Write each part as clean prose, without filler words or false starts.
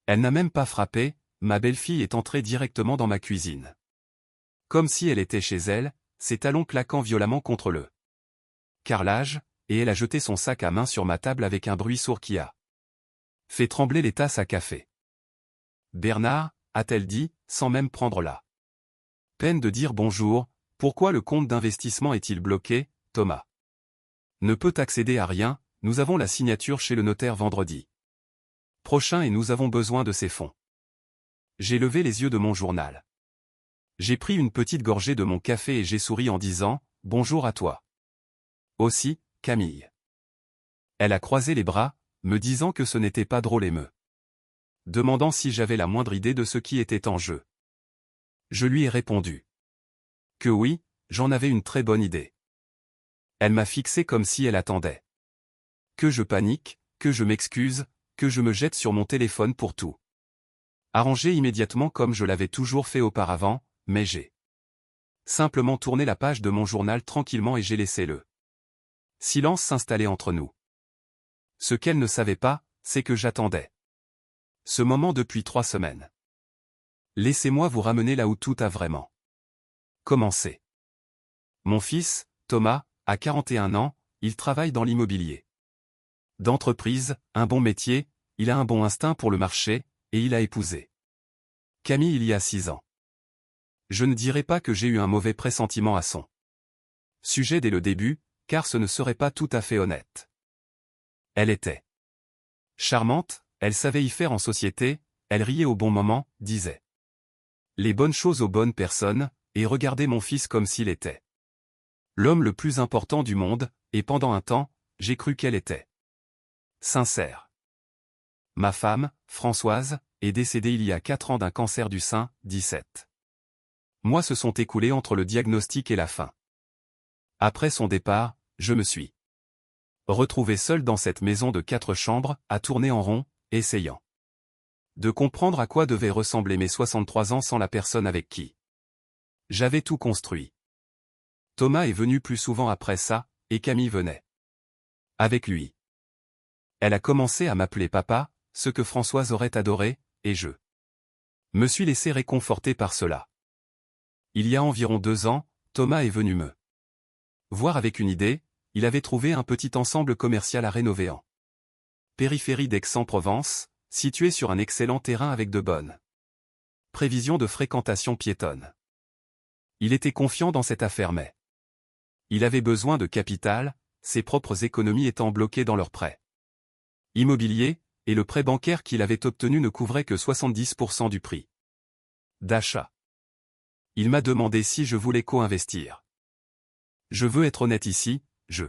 Elle n'a même pas frappé, ma belle-fille est entrée directement dans ma cuisine. Comme si elle était chez elle, ses talons claquant violemment contre le carrelage, et elle a jeté son sac à main sur ma table avec un bruit sourd qui a fait trembler les tasses à café. Bernard, a-t-elle dit, sans même prendre la peine de dire bonjour, pourquoi le compte d'investissement est-il bloqué, Thomas ne peut accéder à rien, nous avons la signature chez le notaire vendredi prochain et nous avons besoin de ces fonds. J'ai levé les yeux de mon journal. J'ai pris une petite gorgée de mon café et j'ai souri en disant « Bonjour à toi ». Aussi, Camille. Elle a croisé les bras, me disant que ce n'était pas drôle et me demandant si j'avais la moindre idée de ce qui était en jeu. Je lui ai répondu que oui, j'en avais une très bonne idée. Elle m'a fixé comme si elle attendait que je panique, que je m'excuse, que je me jette sur mon téléphone pour tout arranger immédiatement comme je l'avais toujours fait auparavant, mais j'ai simplement tourné la page de mon journal tranquillement et j'ai laissé le silence s'installer entre nous. Ce qu'elle ne savait pas, c'est que j'attendais ce moment depuis 3 semaines. Laissez-moi vous ramener là où tout a vraiment commencé. Mon fils, Thomas, a 41 ans, il travaille dans l'immobilier d'entreprise, un bon métier, il a un bon instinct pour le marché, et il a épousé Camille il y a 6 ans. Je ne dirais pas que j'ai eu un mauvais pressentiment à son sujet dès le début, car ce ne serait pas tout à fait honnête. Elle était charmante, elle savait y faire en société, elle riait au bon moment, disait les bonnes choses aux bonnes personnes, et regardait mon fils comme s'il était l'homme le plus important du monde, et pendant un temps, j'ai cru qu'elle était sincère. Ma femme, Françoise, est décédée il y a 4 ans d'un cancer du sein, 17 mois se sont écoulés entre le diagnostic et la fin. Après son départ, je me suis retrouvé seul dans cette maison de 4 chambres, à tourner en rond, essayant de comprendre à quoi devaient ressembler mes 63 ans sans la personne avec qui j'avais tout construit. Thomas est venu plus souvent après ça, et Camille venait avec lui. Elle a commencé à m'appeler papa, ce que Françoise aurait adoré, et je me suis laissé réconforter par cela. Il y a environ 2 ans, Thomas est venu me voir avec une idée, il avait trouvé un petit ensemble commercial à rénover en périphérie d'Aix-en-Provence, situé sur un excellent terrain avec de bonnes prévisions de fréquentation piétonne. Il était confiant dans cette affaire mais il avait besoin de capital, ses propres économies étant bloquées dans leur prêt immobilier, et le prêt bancaire qu'il avait obtenu ne couvrait que 70% du prix d'achat. Il m'a demandé si je voulais co-investir. Je veux être honnête ici, je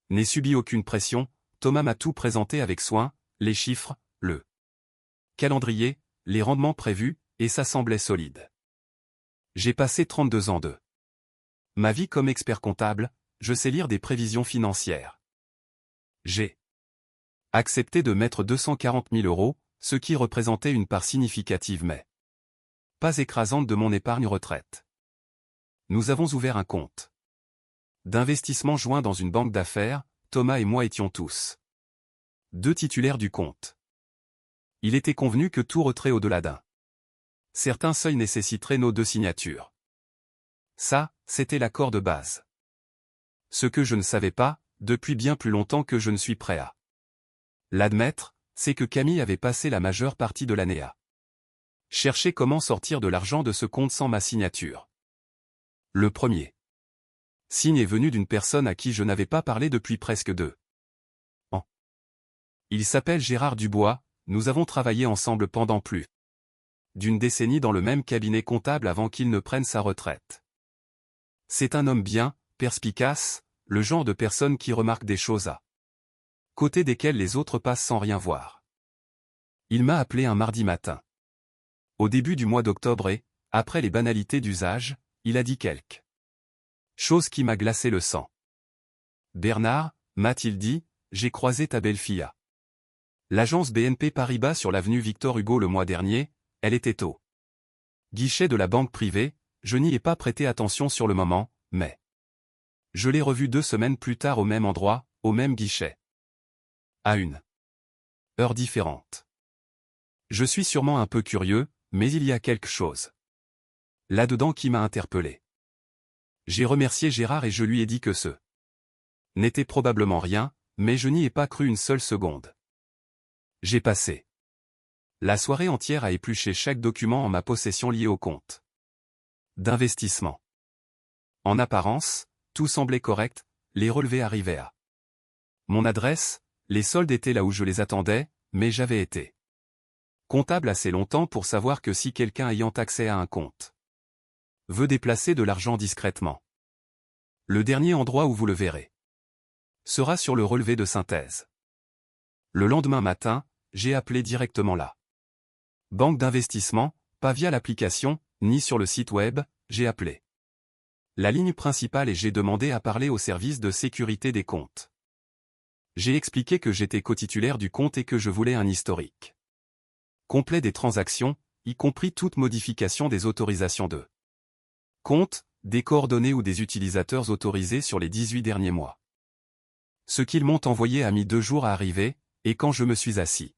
n'ai subi aucune pression, Thomas m'a tout présenté avec soin, les chiffres, le calendrier, les rendements prévus, et ça semblait solide. J'ai passé 32 ans de ma vie comme expert comptable, je sais lire des prévisions financières. J'ai accepté de mettre 240 000 €, ce qui représentait une part significative mais pas écrasante de mon épargne retraite. Nous avons ouvert un compte d'investissement joint dans une banque d'affaires, Thomas et moi étions tous 2 titulaires du compte. Il était convenu que tout retrait au-delà d'un certain seuil nécessiterait nos 2 signatures. Ça, c'était l'accord de base. Ce que je ne savais pas, depuis bien plus longtemps que je ne suis prêt à l'admettre, c'est que Camille avait passé la majeure partie de l'année à chercher comment sortir de l'argent de ce compte sans ma signature. Le premier signe est venu d'une personne à qui je n'avais pas parlé depuis presque 2 ans. Il s'appelle Gérard Dubois, nous avons travaillé ensemble pendant plus d'une décennie dans le même cabinet comptable avant qu'il ne prenne sa retraite. C'est un homme bien, perspicace, le genre de personne qui remarque des choses à côté desquelles les autres passent sans rien voir. Il m'a appelé un mardi matin. Au début du mois d'octobre et, après les banalités d'usage, il a dit quelque chose qui m'a glacé le sang. Bernard, m'a-t-il dit, j'ai croisé ta belle-fille à l'agence BNP Paribas sur l'avenue Victor Hugo le mois dernier, elle était au guichet de la banque privée, je n'y ai pas prêté attention sur le moment, mais je l'ai revue 2 semaines plus tard au même endroit, au même guichet. À une heure différente. Je suis sûrement un peu curieux, mais il y a quelque chose là-dedans qui m'a interpellé. J'ai remercié Gérard et je lui ai dit que ce n'était probablement rien, mais je n'y ai pas cru une seule seconde. J'ai passé la soirée entière à éplucher chaque document en ma possession lié au compte d'investissement. En apparence, tout semblait correct, les relevés arrivaient à mon adresse, les soldes étaient là où je les attendais, mais j'avais été comptable assez longtemps pour savoir que si quelqu'un ayant accès à un compte veut déplacer de l'argent discrètement, le dernier endroit où vous le verrez sera sur le relevé de synthèse. Le lendemain matin, j'ai appelé directement la banque d'investissement, pas via l'application, ni sur le site web, j'ai appelé la ligne principale et j'ai demandé à parler au service de sécurité des comptes. J'ai expliqué que j'étais cotitulaire du compte et que je voulais un historique complet des transactions, y compris toute modification des autorisations de compte, des coordonnées ou des utilisateurs autorisés sur les 18 derniers mois. Ce qu'ils m'ont envoyé a mis 2 jours à arriver, et quand je me suis assis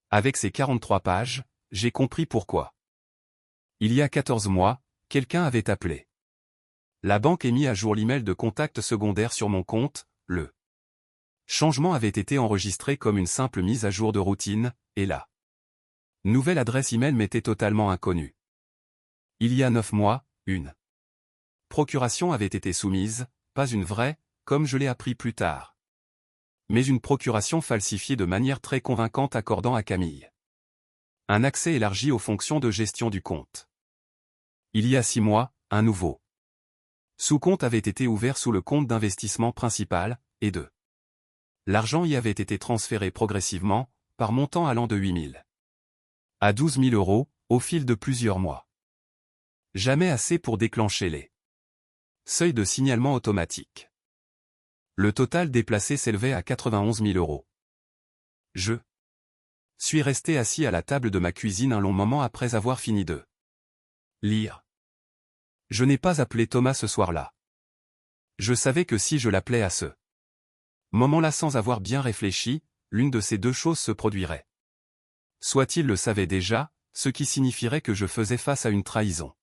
avec ces 43 pages, j'ai compris pourquoi. Il y a 14 mois, quelqu'un avait appelé la banque et mis à jour l'email de contact secondaire sur mon compte, le changement avait été enregistré comme une simple mise à jour de routine, et la nouvelle adresse email m'était totalement inconnue. Il y a 9 mois, une procuration avait été soumise, pas une vraie, comme je l'ai appris plus tard, mais une procuration falsifiée de manière très convaincante accordant à Camille un accès élargi aux fonctions de gestion du compte. Il y a 6 mois, un nouveau sous-compte avait été ouvert sous le compte d'investissement principal, et de l'argent y avait été transféré progressivement, par montant allant de 8 000 à 12 000 euros, au fil de plusieurs mois. Jamais assez pour déclencher les seuils de signalement automatique. Le total déplacé s'élevait à 91 000 euros. Je suis resté assis à la table de ma cuisine un long moment après avoir fini de lire. Je n'ai pas appelé Thomas ce soir-là. Je savais que si je l'appelais à ce moment-là sans avoir bien réfléchi, l'une de ces deux choses se produirait. Soit il le savait déjà, ce qui signifierait que je faisais face à une trahison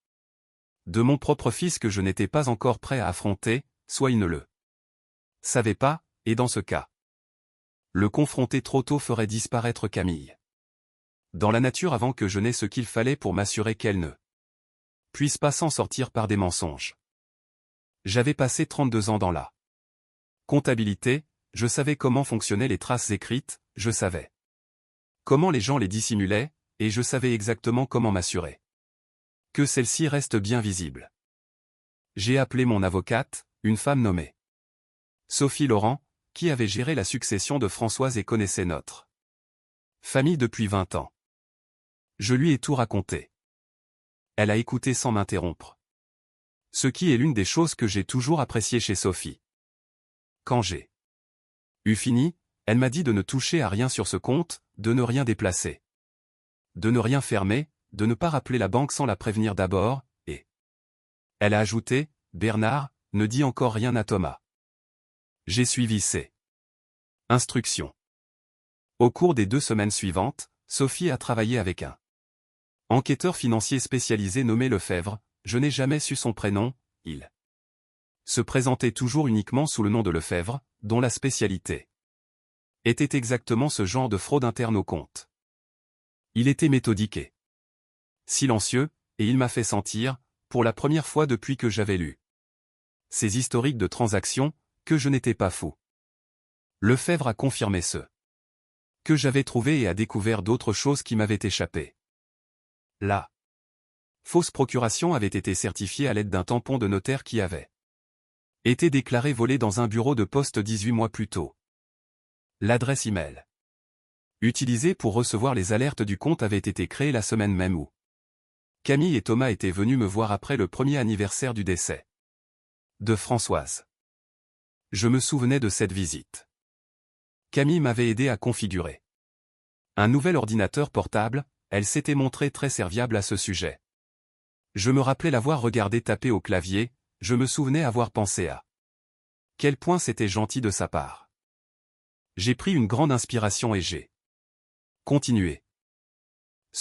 de mon propre fils que je n'étais pas encore prêt à affronter, soit il ne le savait pas, et dans ce cas, le confronter trop tôt ferait disparaître Camille dans la nature avant que je n'aie ce qu'il fallait pour m'assurer qu'elle ne puisse pas s'en sortir par des mensonges. J'avais passé 32 ans dans la comptabilité, je savais comment fonctionnaient les traces écrites, je savais comment les gens les dissimulaient, et je savais exactement comment m'assurer que celle-ci reste bien visible. J'ai appelé mon avocate, une femme nommée Sophie Laurent, qui avait géré la succession de Françoise et connaissait notre famille depuis 20 ans. Je lui ai tout raconté. Elle a écouté sans m'interrompre. Ce qui est l'une des choses que j'ai toujours appréciées chez Sophie. Quand j'ai eu fini, elle m'a dit de ne toucher à rien sur ce compte, de ne rien déplacer, de ne rien fermer, de ne pas rappeler la banque sans la prévenir d'abord, et elle a ajouté, Bernard, ne dis encore rien à Thomas. J'ai suivi ses instructions. Au cours des 2 semaines suivantes, Sophie a travaillé avec un enquêteur financier spécialisé nommé Lefebvre, je n'ai jamais su son prénom, il se présentait toujours uniquement sous le nom de Lefebvre, dont la spécialité était exactement ce genre de fraude interne au compte. Il était méthodique et silencieux, et il m'a fait sentir, pour la première fois depuis que j'avais lu ses historiques de transactions, que je n'étais pas fou. Lefebvre a confirmé ce que j'avais trouvé et a découvert d'autres choses qui m'avaient échappé. La fausse procuration avait été certifiée à l'aide d'un tampon de notaire qui avait été déclaré volé dans un bureau de poste 18 mois plus tôt. L'adresse email utilisée pour recevoir les alertes du compte avait été créée la semaine même où Camille et Thomas étaient venus me voir après le premier anniversaire du décès de Françoise. Je me souvenais de cette visite. Camille m'avait aidé à configurer un nouvel ordinateur portable, elle s'était montrée très serviable à ce sujet. Je me rappelais l'avoir regardé taper au clavier, je me souvenais avoir pensé à quel point c'était gentil de sa part. J'ai pris une grande inspiration et j'ai continué.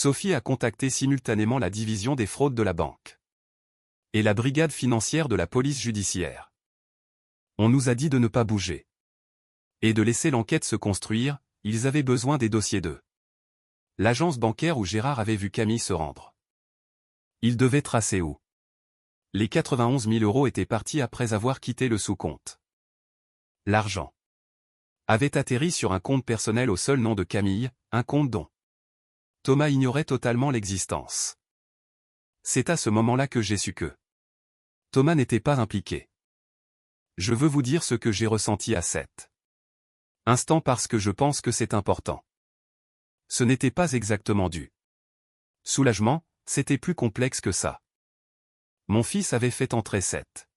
Sophie a contacté simultanément la division des fraudes de la banque et la brigade financière de la police judiciaire. On nous a dit de ne pas bouger et de laisser l'enquête se construire, ils avaient besoin des dossiers d'eux. L'agence bancaire où Gérard avait vu Camille se rendre. Il devait tracer où. Les 91 000 € étaient partis après avoir quitté le sous-compte. L'argent avait atterri sur un compte personnel au seul nom de Camille, un compte dont Thomas ignorait totalement l'existence. C'est à ce moment-là que j'ai su que Thomas n'était pas impliqué. Je veux vous dire ce que j'ai ressenti à cet instant parce que je pense que c'est important. Ce n'était pas exactement du soulagement, c'était plus complexe que ça. Mon fils avait fait entrer cette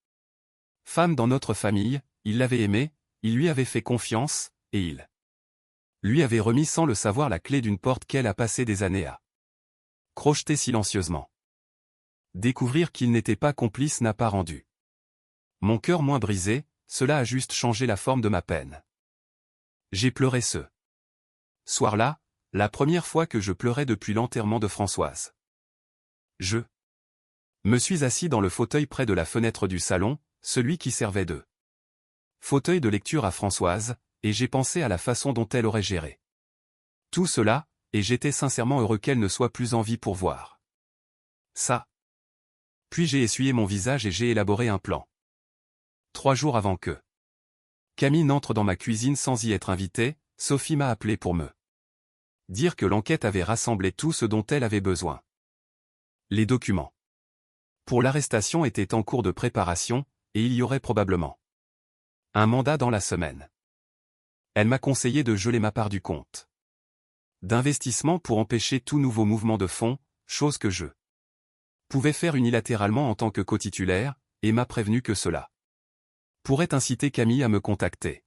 femme dans notre famille, il l'avait aimée, il lui avait fait confiance, et il lui avait remis sans le savoir la clé d'une porte qu'elle a passé des années à crocheter silencieusement. Découvrir qu'il n'était pas complice n'a pas rendu mon cœur moins brisé, cela a juste changé la forme de ma peine. J'ai pleuré ce soir-là, la première fois que je pleurais depuis l'enterrement de Françoise. Je me suis assis dans le fauteuil près de la fenêtre du salon, celui qui servait de fauteuil de lecture à Françoise, et j'ai pensé à la façon dont elle aurait géré tout cela, et j'étais sincèrement heureux qu'elle ne soit plus en vie pour voir ça. Puis j'ai essuyé mon visage et j'ai élaboré un plan. 3 jours avant que Camille n'entre dans ma cuisine sans y être invitée, Sophie m'a appelé pour me dire que l'enquête avait rassemblé tout ce dont elle avait besoin. Les documents pour l'arrestation étaient en cours de préparation, et il y aurait probablement un mandat dans la semaine. Elle m'a conseillé de geler ma part du compte d'investissement pour empêcher tout nouveau mouvement de fonds, chose que je pouvais faire unilatéralement en tant que cotitulaire, et m'a prévenu que cela pourrait inciter Camille à me contacter.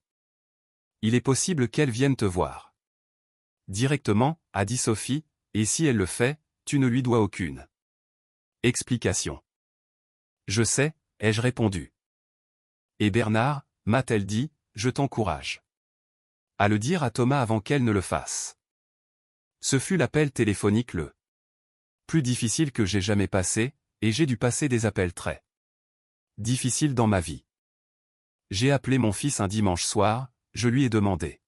Il est possible qu'elle vienne te voir directement, a dit Sophie, et si elle le fait, tu ne lui dois aucune explication. Je sais, ai-je répondu. Et Bernard, m'a-t-elle dit, je t'encourage à le dire à Thomas avant qu'elle ne le fasse. Ce fut l'appel téléphonique le plus difficile que j'ai jamais passé, et j'ai dû passer des appels très difficiles dans ma vie. J'ai appelé mon fils un dimanche soir, je lui ai demandé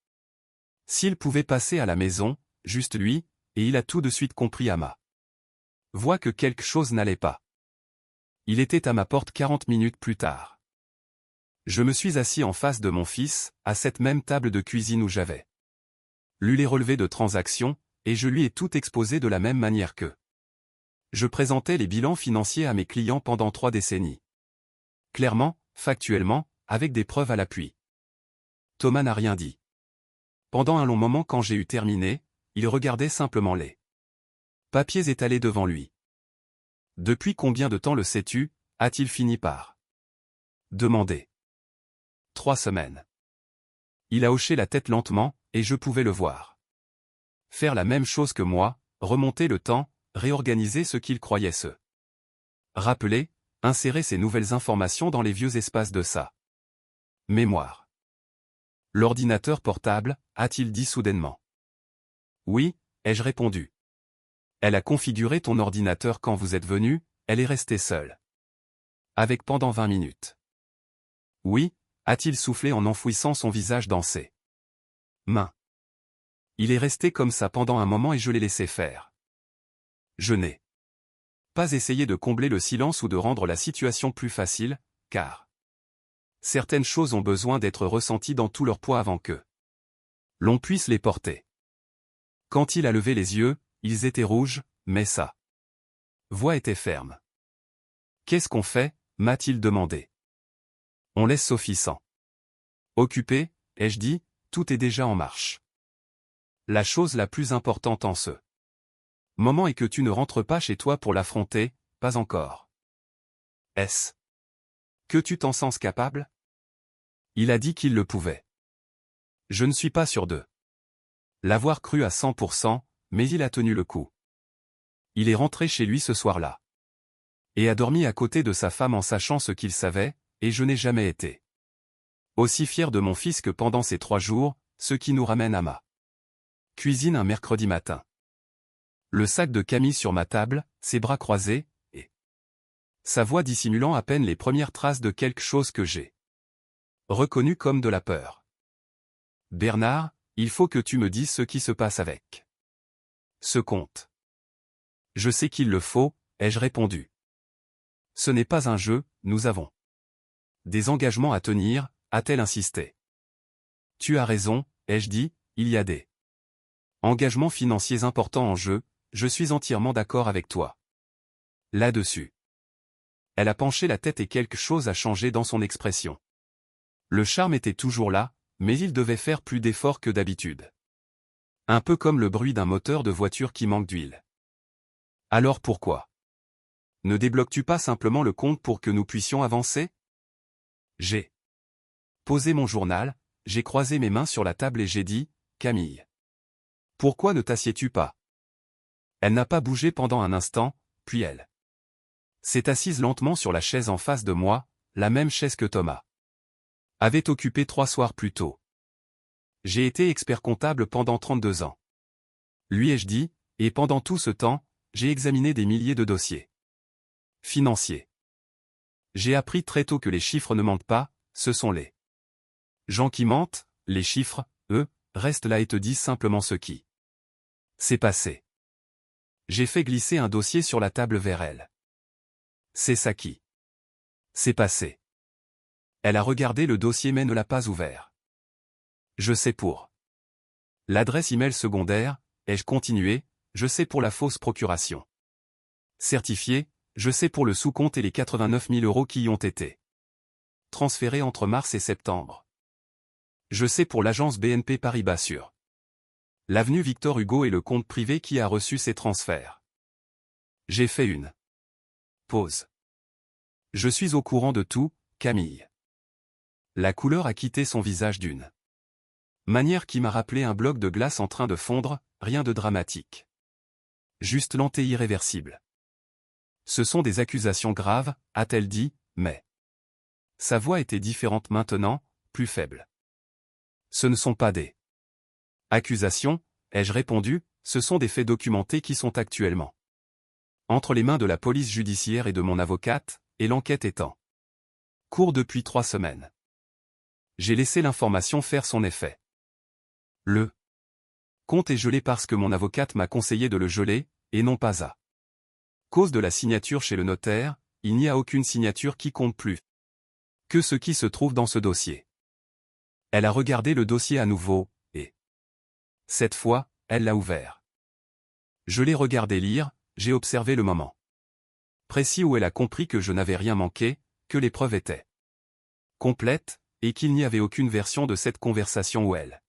s'il pouvait passer à la maison, juste lui, et il a tout de suite compris à ma voix que quelque chose n'allait pas. Il était à ma porte 40 minutes plus tard. Je me suis assis en face de mon fils, à cette même table de cuisine où j'avais lu les relevés de transactions, et je lui ai tout exposé de la même manière que je présentais les bilans financiers à mes clients pendant 3 décennies. Clairement, factuellement, avec des preuves à l'appui. Thomas n'a rien dit. Pendant un long moment quand j'ai eu terminé, il regardait simplement les papiers étalés devant lui. Depuis combien de temps le sais-tu, a-t-il fini par demander. 3 semaines. Il a hoché la tête lentement, et je pouvais le voir faire la même chose que moi, remonter le temps, réorganiser ce qu'il croyait se rappeler, insérer ces nouvelles informations dans les vieux espaces de sa mémoire. L'ordinateur portable, a-t-il dit soudainement. Oui, ai-je répondu. Elle a configuré ton ordinateur quand vous êtes venu, elle est restée seule. Avec pendant 20 minutes. Oui, a-t-il soufflé en enfouissant son visage dans ses mains. Il est resté comme ça pendant un moment et je l'ai laissé faire. Je n'ai pas essayé de combler le silence ou de rendre la situation plus facile, car certaines choses ont besoin d'être ressenties dans tout leur poids avant que l'on puisse les porter. Quand il a levé les yeux, ils étaient rouges, mais sa voix était ferme. Qu'est-ce qu'on fait, m'a-t-il demandé. On laisse Sophie sans occuper, ai-je dit, tout est déjà en marche. La chose la plus importante en ce moment est que tu ne rentres pas chez toi pour l'affronter, pas encore. Est-ce que tu t'en sens capable? Il a dit qu'il le pouvait. Je ne suis pas sûr de l'avoir cru à 100%, mais il a tenu le coup. Il est rentré chez lui ce soir-là. Et a dormi à côté de sa femme en sachant ce qu'il savait, et je n'ai jamais été aussi fier de mon fils que pendant ces 3 jours, ce qui nous ramène à ma cuisine un mercredi matin. Le sac de Camille sur ma table, ses bras croisés, et sa voix dissimulant à peine les premières traces de quelque chose que j'ai reconnu comme de la peur. Bernard, il faut que tu me dises ce qui se passe avec ce compte. Je sais qu'il le faut, ai-je répondu. Ce n'est pas un jeu, nous avons des engagements à tenir, a-t-elle insisté. Tu as raison, ai-je dit, il y a des engagements financiers importants en jeu, je suis entièrement d'accord avec toi. Là-dessus. Elle a penché la tête et quelque chose a changé dans son expression. Le charme était toujours là, mais il devait faire plus d'efforts que d'habitude. Un peu comme le bruit d'un moteur de voiture qui manque d'huile. Alors pourquoi ne débloques-tu pas simplement le compte pour que nous puissions avancer? J'ai posé mon journal, j'ai croisé mes mains sur la table et j'ai dit, Camille. Pourquoi ne t'assieds-tu pas? Elle n'a pas bougé pendant un instant, puis elle s'est assise lentement sur la chaise en face de moi, la même chaise que Thomas avait occupée 3 soirs plus tôt. J'ai été expert comptable pendant 32 ans. Lui ai-je dit, et pendant tout ce temps, j'ai examiné des milliers de dossiers financiers. J'ai appris très tôt que les chiffres ne mentent pas, ce sont les gens qui mentent, les chiffres, eux, restent là et te disent simplement ce qui s'est passé. J'ai fait glisser un dossier sur la table vers elle. C'est ça qui s'est passé. Elle a regardé le dossier mais ne l'a pas ouvert. Je sais pour l'adresse email secondaire, ai-je continué, je sais pour la fausse procuration certifiée, je sais pour le sous-compte et les 89 000 € qui y ont été transférés entre mars et septembre. Je sais pour l'agence BNP Paribas sur l'avenue Victor Hugo et le compte privé qui a reçu ces transferts. J'ai fait une pause. Je suis au courant de tout, Camille. La couleur a quitté son visage d'une manière qui m'a rappelé un bloc de glace en train de fondre, rien de dramatique. Juste lent et irréversible. Ce sont des accusations graves, a-t-elle dit, mais sa voix était différente maintenant, plus faible. Ce ne sont pas des accusations, ai-je répondu, ce sont des faits documentés qui sont actuellement entre les mains de la police judiciaire et de mon avocate, et l'enquête étant court depuis 3 semaines. J'ai laissé l'information faire son effet. Le compte est gelé parce que mon avocate m'a conseillé de le geler, et non pas à cause de la signature chez le notaire, il n'y a aucune signature qui compte plus que ce qui se trouve dans ce dossier. Elle a regardé le dossier à nouveau, et cette fois, elle l'a ouvert. Je l'ai regardé lire, j'ai observé le moment précis où elle a compris que je n'avais rien manqué, que les preuves étaient complètes, et qu'il n'y avait aucune version de cette conversation où elle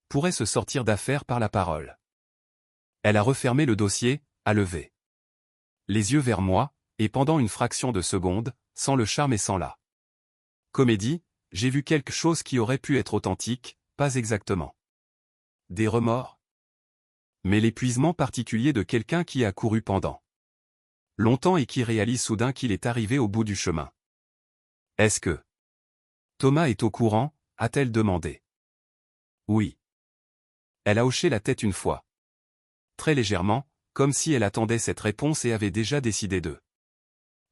pourrait se sortir d'affaire par la parole. Elle a refermé le dossier, a levé les yeux vers moi, et pendant une fraction de seconde, sans le charme et sans la comédie, j'ai vu quelque chose qui aurait pu être authentique, pas exactement des remords, mais l'épuisement particulier de quelqu'un qui a couru pendant longtemps et qui réalise soudain qu'il est arrivé au bout du chemin. Est-ce que Thomas est au courant, a-t-elle demandé. Oui. Elle a hoché la tête une fois. Très légèrement, comme si elle attendait cette réponse et avait déjà décidé de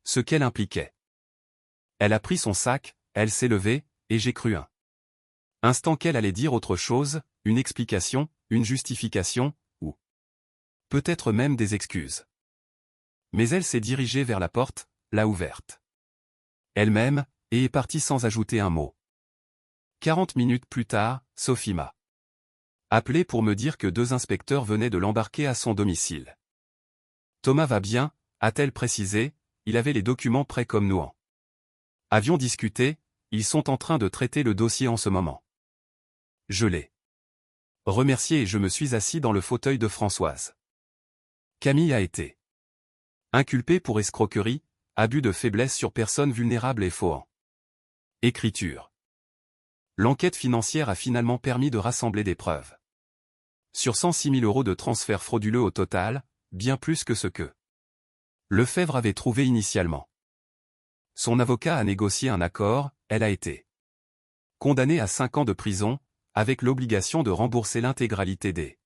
ce qu'elle impliquait. Elle a pris son sac, elle s'est levée, et j'ai cru un instant qu'elle allait dire autre chose, une explication, une justification, ou peut-être même des excuses. Mais elle s'est dirigée vers la porte, l'a ouverte elle-même, et est partie sans ajouter un mot. 40 minutes plus tard, Sophie m'a appelé pour me dire que 2 inspecteurs venaient de l'embarquer à son domicile. Thomas va bien, a-t-elle précisé, il avait les documents prêts comme nous en avions discuté, ils sont en train de traiter le dossier en ce moment. Je l'ai remercié et je me suis assis dans le fauteuil de Françoise. Camille a été inculpée pour escroquerie, abus de faiblesse sur personne vulnérable et faux en écriture. L'enquête financière a finalement permis de rassembler des preuves. Sur 106 000 € de transferts frauduleux au total, bien plus que ce que Lefebvre avait trouvé initialement. Son avocat a négocié un accord, elle a été condamnée à 5 ans de prison, avec l'obligation de rembourser l'intégralité des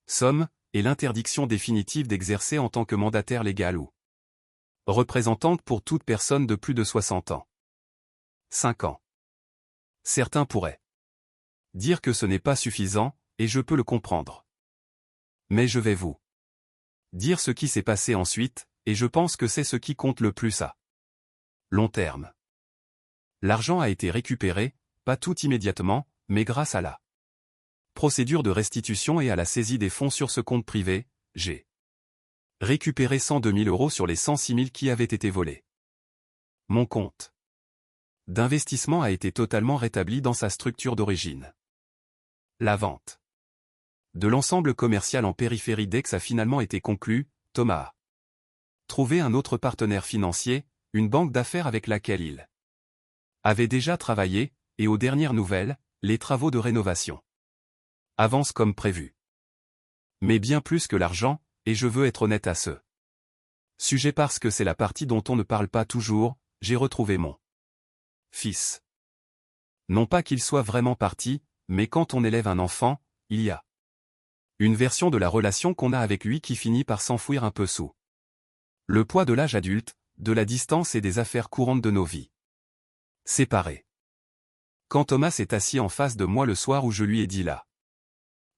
sommes, et l'interdiction définitive d'exercer en tant que mandataire légal ou représentante pour toute personne de plus de 60 ans. 5 ans. Certains pourraient dire que ce n'est pas suffisant, et je peux le comprendre. Mais je vais vous dire ce qui s'est passé ensuite, et je pense que c'est ce qui compte le plus à long terme. L'argent a été récupéré, pas tout immédiatement, mais grâce à la procédure de restitution et à la saisie des fonds sur ce compte privé, j'ai récupéré 102 000 € sur les 106 000 qui avaient été volés. Mon compte d'investissement a été totalement rétabli dans sa structure d'origine. La vente de l'ensemble commercial en périphérie d'Aix a finalement été conclue. Thomas a trouvé un autre partenaire financier, une banque d'affaires avec laquelle il avait déjà travaillé, et aux dernières nouvelles, les travaux de rénovation avancent comme prévu. Mais bien plus que l'argent, et je veux être honnête à ce sujet parce que c'est la partie dont on ne parle pas toujours, j'ai retrouvé mon fils. Non pas qu'il soit vraiment parti, mais quand on élève un enfant, il y a une version de la relation qu'on a avec lui qui finit par s'enfouir un peu sous le poids de l'âge adulte, de la distance et des affaires courantes de nos vies séparées. Quand Thomas s'est assis en face de moi le soir où je lui ai dit la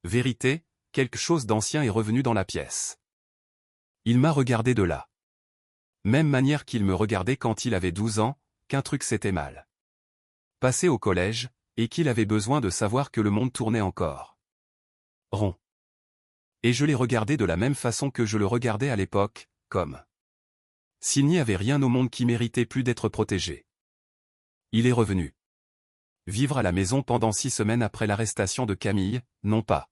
vérité, quelque chose d'ancien est revenu dans la pièce. Il m'a regardé de la même manière qu'il me regardait quand il avait 12 ans, qu'un truc s'était mal passé au collège, et qu'il avait besoin de savoir que le monde tournait encore rond. Et je l'ai regardé de la même façon que je le regardais à l'époque, comme s'il n'y avait rien au monde qui méritait plus d'être protégé. Il est revenu vivre à la maison pendant 6 semaines après l'arrestation de Camille, non pas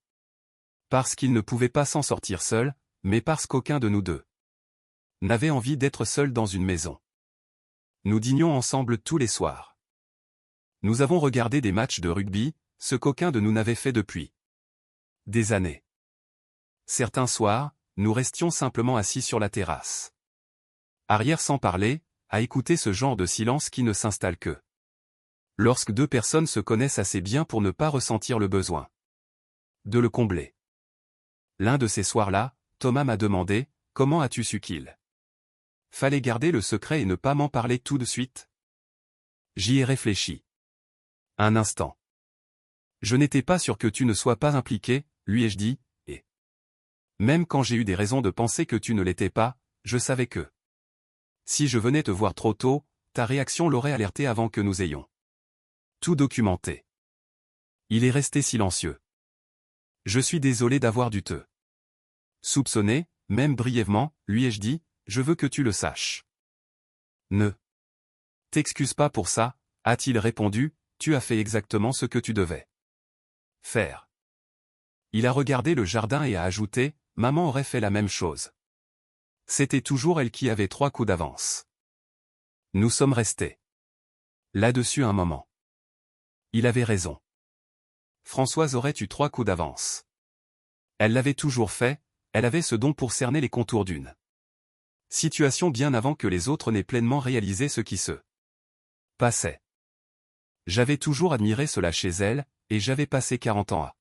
parce qu'il ne pouvait pas s'en sortir seul, mais parce qu'aucun de nous deux n'avait envie d'être seul dans une maison. Nous dînions ensemble tous les soirs. Nous avons regardé des matchs de rugby, ce qu'aucun de nous n'avait fait depuis des années. Certains soirs, nous restions simplement assis sur la terrasse arrière sans parler, à écouter ce genre de silence qui ne s'installe que lorsque deux personnes se connaissent assez bien pour ne pas ressentir le besoin de le combler. L'un de ces soirs-là, Thomas m'a demandé « Comment as-tu su qu'il fallait garder le secret et ne pas m'en parler tout de suite ?» J'y ai réfléchi. Un instant. Je n'étais pas sûr que tu ne sois pas impliqué, lui ai-je dit, et même quand j'ai eu des raisons de penser que tu ne l'étais pas, je savais que si je venais te voir trop tôt, ta réaction l'aurait alerté avant que nous ayons tout documenté. Il est resté silencieux. Je suis désolé d'avoir dû te soupçonner, même brièvement, lui ai-je dit, je veux que tu le saches. Ne t'excuse pas pour ça, a-t-il répondu, tu as fait exactement ce que tu devais faire. Il a regardé le jardin et a ajouté, maman aurait fait la même chose. C'était toujours elle qui avait 3 coups d'avance. Nous sommes restés là-dessus un moment. Il avait raison. Françoise aurait eu 3 coups d'avance. Elle l'avait toujours fait, elle avait ce don pour cerner les contours d'une situation bien avant que les autres n'aient pleinement réalisé ce qui se passait. J'avais toujours admiré cela chez elle, et j'avais passé 40 ans à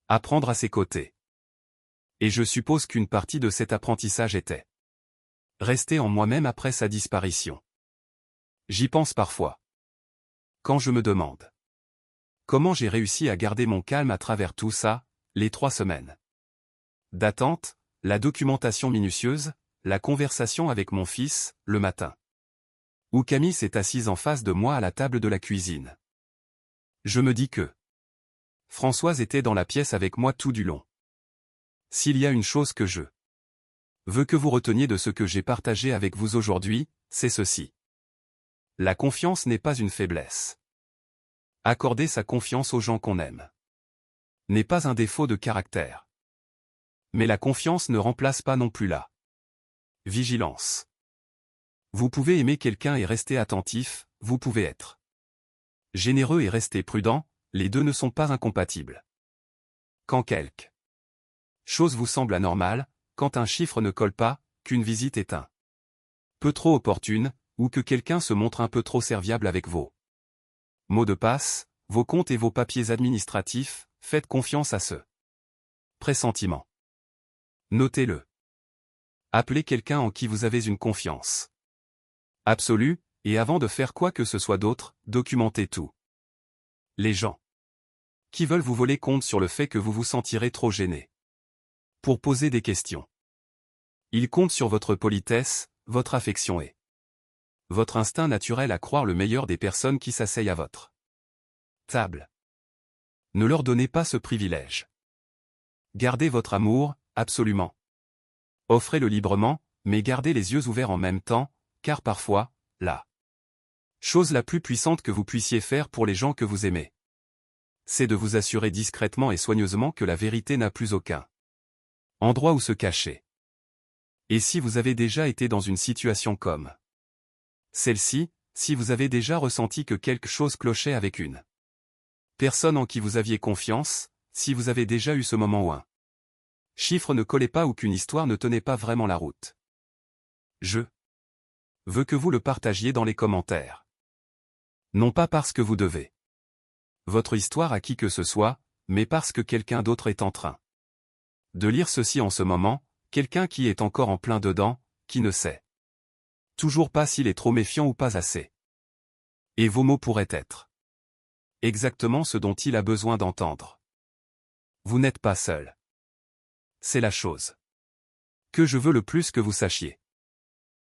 apprendre à ses côtés. Et je suppose qu'une partie de cet apprentissage était restée en moi-même après sa disparition. J'y pense parfois. Quand je me demande comment j'ai réussi à garder mon calme à travers tout ça, les 3 semaines d'attente, la documentation minutieuse, la conversation avec mon fils, le matin où Camille s'est assise en face de moi à la table de la cuisine. Je me dis que Françoise était dans la pièce avec moi tout du long. S'il y a une chose que je veux que vous reteniez de ce que j'ai partagé avec vous aujourd'hui, c'est ceci. La confiance n'est pas une faiblesse. Accorder sa confiance aux gens qu'on aime n'est pas un défaut de caractère. Mais la confiance ne remplace pas non plus la vigilance. Vous pouvez aimer quelqu'un et rester attentif, vous pouvez être généreux et rester prudent, les deux ne sont pas incompatibles. Quand quelque chose vous semble anormale, quand un chiffre ne colle pas, qu'une visite est un peu trop opportune, ou que quelqu'un se montre un peu trop serviable avec vos mots de passe, vos comptes et vos papiers administratifs, faites confiance à ce pressentiment. Notez-le. Appelez quelqu'un en qui vous avez une confiance absolue, et avant de faire quoi que ce soit d'autre, documentez tout. Les gens qui veulent vous voler comptent sur le fait que vous vous sentirez trop gêné pour poser des questions. Ils comptent sur votre politesse, votre affection et votre instinct naturel à croire le meilleur des personnes qui s'asseyent à votre table. Ne leur donnez pas ce privilège. Gardez votre amour, absolument. Offrez-le librement, mais gardez les yeux ouverts en même temps, car parfois, la chose la plus puissante que vous puissiez faire pour les gens que vous aimez, c'est de vous assurer discrètement et soigneusement que la vérité n'a plus aucun endroit où se cacher. Et si vous avez déjà été dans une situation comme celle-ci, si vous avez déjà ressenti que quelque chose clochait avec une personne en qui vous aviez confiance, si vous avez déjà eu ce moment où un chiffre ne collait pas ou qu'une histoire ne tenait pas vraiment la route, je veux que vous le partagiez dans les commentaires. Non pas parce que vous devez votre histoire à qui que ce soit, mais parce que quelqu'un d'autre est en train de lire ceci en ce moment, quelqu'un qui est encore en plein dedans, qui ne sait toujours pas s'il est trop méfiant ou pas assez. Et vos mots pourraient être exactement ce dont il a besoin d'entendre. Vous n'êtes pas seul. C'est la chose que je veux le plus que vous sachiez.